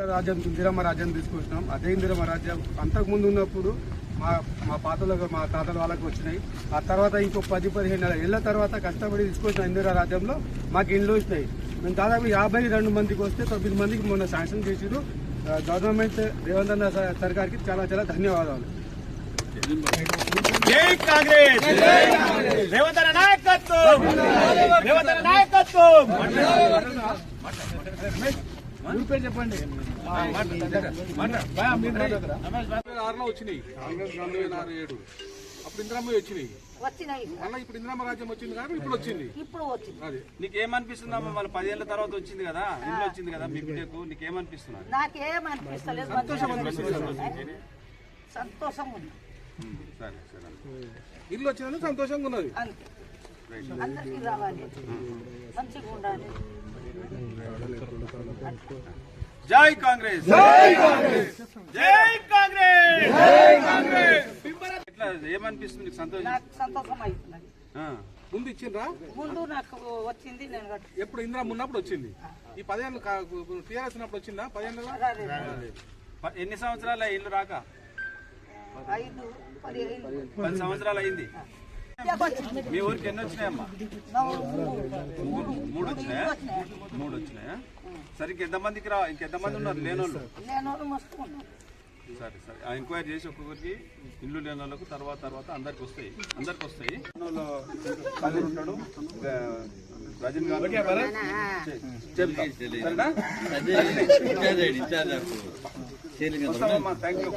రాజ్యం ఇందిరమ్మ రాజ్యాన్ని తీసుకొచ్చినాం. అదే ఇందిరమ్మ రాజ్యం అంతకుముందు ఉన్నప్పుడు మా పాతలకు మా తాతల వాళ్ళకి వచ్చినాయి. ఆ తర్వాత ఇంకో 10-15 ఏళ్ల తర్వాత కష్టపడి తీసుకొచ్చిన ఇందిరా రాజ్యంలో మాకు ఇండ్లు వచ్చినాయి. మేము దాదాపు 52 మందికి వస్తే 9 మందికి మొన్న శాంక్షన్ చేసిరు. గవర్నమెంట్ రేవంత్ అన్న సర్కార్కి చాలా చాలా ధన్యవాదాలు. జై కాంగ్రెస్, రేవంత్ అన్న నాయకత్వం, రేవంత్ అన్న నాయకత్వం. చెప్పండి. 2006లో వచ్చినాయి, 2006-2007 అప్పుడు ఇందిరమ్మ వచ్చినాయి. మళ్ళీ ఇప్పుడు ఇందిరమ్మ రాజ్యం వచ్చింది కాబట్టి ఇప్పుడు వచ్చింది. అది నీకేమనిపిస్తుందమ్మా? మళ్ళీ 10 ఏళ్ల తర్వాత వచ్చింది కదా, ఇల్లు వచ్చింది కదా మీ బిడ్డకు, నీకేమనిపిస్తున్నా? నాకేమనిపిస్తలేదు, సంతోషం అనిపిస్తుంది. సంతోషం ఉంది. సరే సరే, ఇల్లు వచ్చినందుకు సంతోషంగా ఉన్నది. అందరికీ రావాలి, మంచిగా ఉండాలి. జై కాంగ్రెస్, జై కాంగ్రెస్, జై కాంగ్రెస్, జై కాంగ్రెస్. ఎట్లా ఏమనిపిస్తుంది నీకు? సంతోషం? నాకు సంతోషం అవుతున్నది. ముందు ఇచ్చిండ్రా? ముందు నాకు వచ్చింది, నేను ఎప్పుడు ఇందిరమ్మ ఉన్నప్పుడు వచ్చింది. ఈ 10 ఏళ్ళు టీఆర్ఎస్ ఉన్నప్పుడు వచ్చిందా? 10 ఏళ్ళ ఎన్ని సంవత్సరాలు ఇల్లు రాక? 10 సంవత్సరాలు అయింది. మీ ఊరికి ఎన్ని వచ్చినాయమ్మా? 3 వచ్చినాయా? 3 వచ్చినాయా? సరే, ఇంకెంతమందికి ఇంకెంతమంది ఉన్నారు లేనోళ్ళు? సరే సరే, ఎంక్వైరీ చేసి ఒక్కొక్కరికి ఇల్లు లేని వాళ్ళకు తర్వాత అందరికి వస్తాయి. ఉంటాడు రజనీకాంత్. Thank you.